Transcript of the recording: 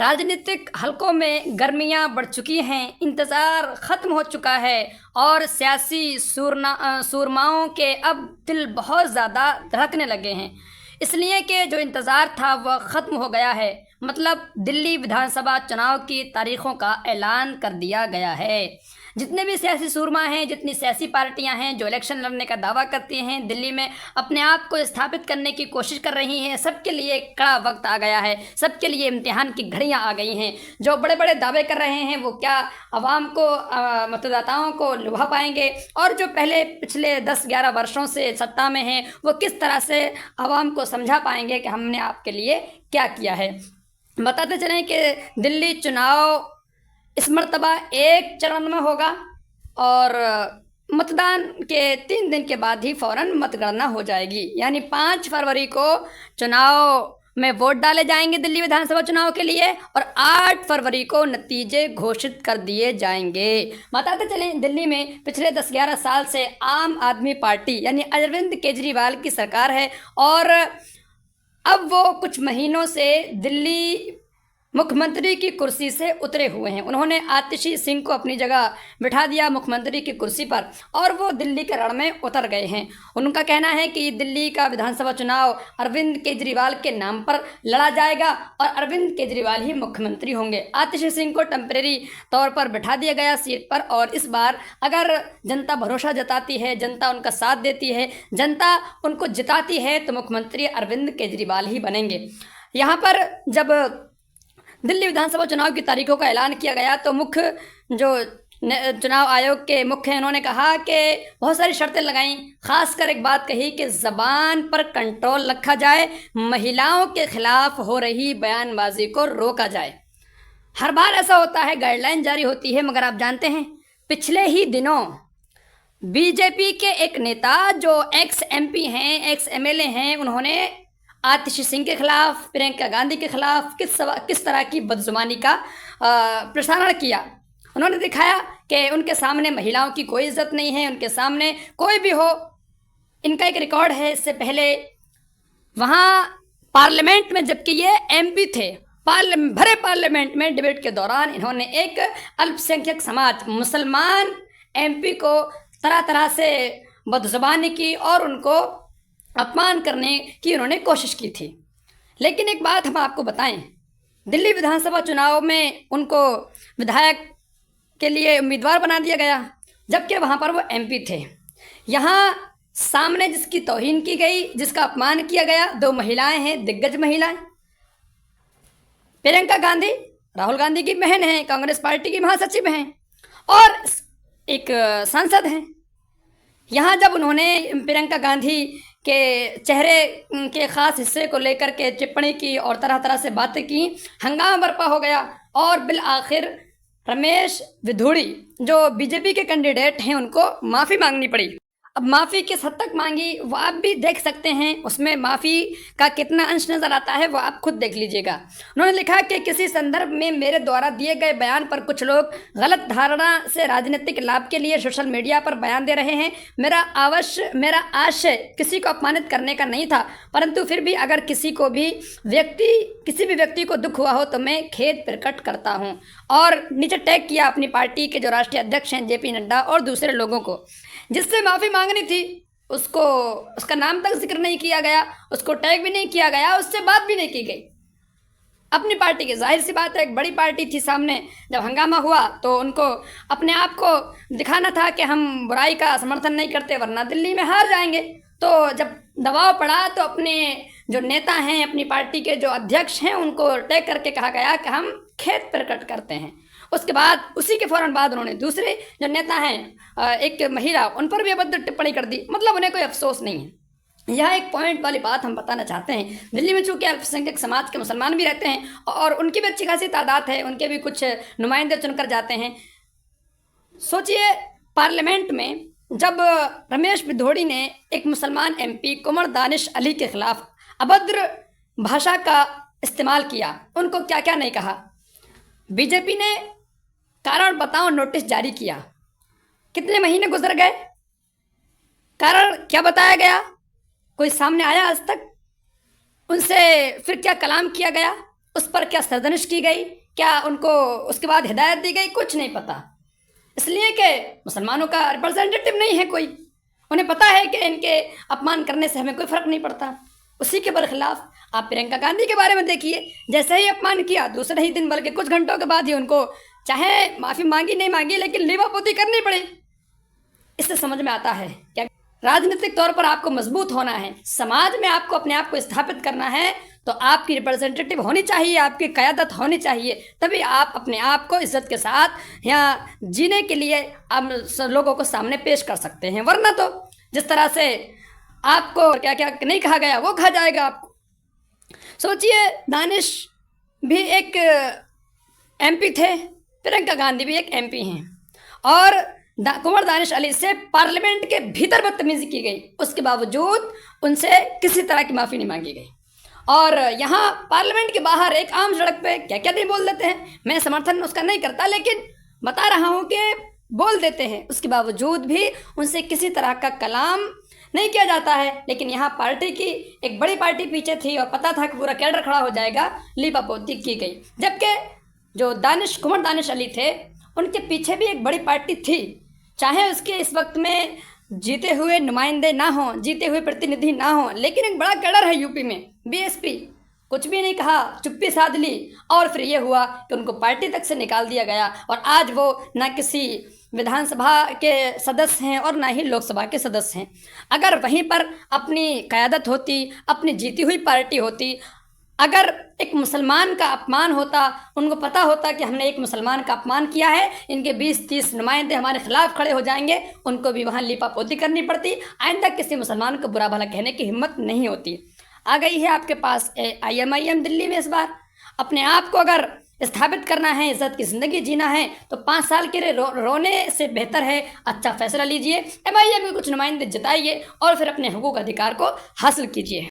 राजनीतिक हलकों में गर्मियां बढ़ चुकी हैं, इंतज़ार ख़त्म हो चुका है और सियासी सूरमाओं के अब दिल बहुत ज़्यादा धड़कने लगे हैं, इसलिए कि जो इंतज़ार था वह ख़त्म हो गया है। मतलब दिल्ली विधानसभा चुनाव की तारीख़ों का ऐलान कर दिया गया है। जितने भी सियासी सूरमा हैं, जितनी सियासी पार्टियां हैं जो इलेक्शन लड़ने का दावा करती हैं, दिल्ली में अपने आप को स्थापित करने की कोशिश कर रही हैं, सबके लिए कड़ा वक्त आ गया है, सबके लिए इम्तिहान की घड़ियां आ गई हैं। जो बड़े बड़े दावे कर रहे हैं वो क्या आवाम को, मतदाताओं को लुभा पाएंगे, और जो पहले पिछले 10-11 वर्षों से सत्ता में हैं वो किस तरह से आवाम को समझा पाएंगे कि हमने आपके लिए क्या किया है। बताते चलें कि दिल्ली चुनाव इस मर्तबा एक चरण में होगा और मतदान के 3 दिन के बाद ही फ़ौरन मतगणना हो जाएगी। यानी 5 फरवरी को चुनाव में वोट डाले जाएंगे दिल्ली विधानसभा चुनाव के लिए और 8 फरवरी को नतीजे घोषित कर दिए जाएंगे। बताते चलें, दिल्ली में पिछले 10-11 साल से आम आदमी पार्टी यानी अरविंद केजरीवाल की सरकार है और अब वो कुछ महीनों से दिल्ली मुख्यमंत्री की कुर्सी से उतरे हुए हैं। उन्होंने आतिशी सिंह को अपनी जगह बिठा दिया मुख्यमंत्री की कुर्सी पर और वो दिल्ली के रण में उतर गए हैं। उनका कहना है कि दिल्ली का विधानसभा चुनाव अरविंद केजरीवाल के नाम पर लड़ा जाएगा और अरविंद केजरीवाल ही मुख्यमंत्री होंगे। आतिशी सिंह को टेम्परेरी तौर पर बिठा दिया गया सीट पर और इस बार अगर जनता भरोसा जताती है, जनता उनका साथ देती है, जनता उनको जिताती है तो मुख्यमंत्री अरविंद केजरीवाल ही बनेंगे। यहाँ पर जब दिल्ली विधानसभा चुनाव की तारीखों का ऐलान किया गया तो मुख्य जो चुनाव आयोग के मुख्य हैं उन्होंने कहा कि बहुत सारी शर्तें लगाईं, खासकर एक बात कही कि ज़बान पर कंट्रोल रखा जाए, महिलाओं के खिलाफ हो रही बयानबाजी को रोका जाए। हर बार ऐसा होता है, गाइडलाइन जारी होती है, मगर आप जानते हैं पिछले ही दिनों बीजेपी के एक नेता जो एक्स MP हैं, एक्स MLA हैं, उन्होंने आतिशी सिंह के खिलाफ, प्रियंका गांधी के खिलाफ किस तरह की बदजुबानी का प्रसारण किया। उन्होंने दिखाया कि उनके सामने महिलाओं की कोई इज्जत नहीं है, उनके सामने कोई भी हो। इनका एक रिकॉर्ड है, इससे पहले वहाँ पार्लियामेंट में जबकि ये MP थे, भरे पार्लियामेंट में डिबेट के दौरान इन्होंने एक अल्पसंख्यक समाज मुसलमान MP को तरह तरह से बदजुबानी की और उनको अपमान करने की उन्होंने कोशिश की थी। लेकिन एक बात हम आपको बताएं, दिल्ली विधानसभा चुनाव में उनको विधायक के लिए उम्मीदवार बना दिया गया जबकि वहाँ पर वो MP थे। यहाँ सामने जिसकी तौहीन की गई, जिसका अपमान किया गया, 2 महिलाएं हैं, दिग्गज महिलाएं। प्रियंका गांधी राहुल गांधी की बहन हैं, कांग्रेस पार्टी की महासचिव हैं और एक सांसद हैं। यहाँ जब उन्होंने प्रियंका गांधी के चेहरे के ख़ास हिस्से को लेकर के टिप्पणी की और तरह तरह से बातें की, हंगामा बर्पा हो गया और बिल आखिर रमेश विधूड़ी जो बीजेपी के कैंडिडेट हैं उनको माफ़ी मांगनी पड़ी। अब माफ़ी किस हद तक मांगी वो आप भी देख सकते हैं, उसमें माफ़ी का कितना अंश नज़र आता है वो आप खुद देख लीजिएगा। उन्होंने लिखा कि किसी संदर्भ में मेरे द्वारा दिए गए बयान पर कुछ लोग गलत धारणा से राजनीतिक लाभ के लिए सोशल मीडिया पर बयान दे रहे हैं। मेरा आशय किसी को अपमानित करने का नहीं था, परंतु फिर भी अगर किसी भी व्यक्ति को दुख हुआ हो तो मैं खेद प्रकट करता हूँ। और नीचे टैग किया अपनी पार्टी के जो राष्ट्रीय अध्यक्ष हैं JP नड्डा और दूसरे लोगों को। जिससे माफ़ी मांगनी थी उसका नाम तक जिक्र नहीं किया गया, उसको टैग भी नहीं किया गया, उससे बात भी नहीं की गई। अपनी पार्टी की, जाहिर सी बात है, एक बड़ी पार्टी थी सामने, जब हंगामा हुआ तो उनको अपने आप को दिखाना था कि हम बुराई का समर्थन नहीं करते वरना दिल्ली में हार जाएंगे। तो जब दबाव पड़ा तो अपने जो नेता हैं, अपनी पार्टी के जो अध्यक्ष हैं, उनको टैग करके कहा गया कि हम खेद प्रकट करते हैं। उसके बाद उसी के फ़ौरन बाद उन्होंने दूसरे जो नेता हैं, एक महिला, उन पर भी अभद्र टिप्पणी कर दी। मतलब उन्हें कोई अफसोस नहीं है। यह एक पॉइंट वाली बात हम बताना चाहते हैं। दिल्ली में चूँकि अल्पसंख्यक समाज के मुसलमान भी रहते हैं और उनकी भी अच्छी खासी तादाद है, उनके भी कुछ नुमाइंदे चुनकर जाते हैं। सोचिए पार्लियामेंट में जब रमेश विधोड़ी ने एक मुसलमान MP कुंवर दानिश अली के खिलाफ अभद्र भाषा का इस्तेमाल किया, उनको क्या क्या नहीं कहा। बीजेपी ने कारण बताओ नोटिस जारी किया, कितने महीने गुजर गए, कारण क्या बताया गया, कोई सामने आया आज तक? उनसे फिर क्या कलाम किया गया? उस पर क्या सरजनिश की गई, क्या उनको उसके बाद हिदायत दी गई, कुछ नहीं पता। इसलिए कि मुसलमानों का रिप्रेजेंटेटिव नहीं है कोई, उन्हें पता है कि इनके अपमान करने से हमें कोई फ़र्क नहीं पड़ता। उसी के बरखिलाफ़ आप प्रियंका गांधी के बारे में देखिए, जैसे ही अपमान किया दूसरे ही दिन बल्कि कुछ घंटों के बाद ही उनको चाहे माफ़ी मांगी नहीं मांगी लेकिन लीवापोती करनी पड़ी। इससे समझ में आता है क्या राजनीतिक तौर पर आपको मजबूत होना है, समाज में आपको अपने आप को स्थापित करना है, तो आपकी रिप्रेजेंटेटिव होनी चाहिए, आपकी क़यादत होनी चाहिए, तभी आप अपने आप को इज्जत के साथ यहाँ जीने के लिए आप लोगों को सामने पेश कर सकते हैं। वरना तो जिस तरह से आपको क्या क्या नहीं कहा गया वो कहा जाएगा आपको। सोचिए, दानिश भी एक एमपी थे, प्रियंका गांधी भी एक एमपी हैं, और कुंवर दानिश अली से पार्लियामेंट के भीतर बदतमीजी की गई, उसके बावजूद उनसे किसी तरह की माफ़ी नहीं मांगी गई। और यहाँ पार्लियामेंट के बाहर एक आम सड़क पे क्या क्या नहीं बोल देते हैं। मैं समर्थन उसका नहीं करता, लेकिन बता रहा हूँ कि बोल देते हैं, उसके बावजूद भी उनसे किसी तरह का कलाम नहीं किया जाता है। लेकिन यहाँ पार्टी की एक बड़ी पार्टी पीछे थी और पता था कि पूरा कैडर खड़ा हो जाएगा, लीपापोती की गई। जबकि जो कुंवर दानिश अली थे उनके पीछे भी एक बड़ी पार्टी थी, चाहे उसके इस वक्त में जीते हुए नुमाइंदे ना हों, जीते हुए प्रतिनिधि ना हों, लेकिन एक बड़ा कैडर है यूपी में, बीएसपी। कुछ भी नहीं कहा, चुप्पी साध ली, और फिर ये हुआ कि उनको पार्टी तक से निकाल दिया गया, और आज वो ना किसी विधानसभा के सदस्य हैं और ना ही लोकसभा के सदस्य हैं। अगर वहीं पर अपनी क़यादत होती, अपनी जीती हुई पार्टी होती, अगर एक मुसलमान का अपमान होता, उनको पता होता कि हमने एक मुसलमान का अपमान किया है, इनके 20-30 नुमाइंदे हमारे खिलाफ खड़े हो जाएंगे, उनको भी वहाँ लीपापोती करनी पड़ती, आइंदा किसी मुसलमान को बुरा भला कहने की हिम्मत नहीं होती। आ गई है आपके पास IMIM दिल्ली में। इस बार अपने आप को अगर स्थापित करना है, इज़्ज़त की ज़िंदगी जीना है, तो 5 साल के लिए रोने से बेहतर है अच्छा फ़ैसला लीजिए, MIM के कुछ नुमाइंदे जिताइए और फिर अपने हुकूक अधिकार को हासिल कीजिए।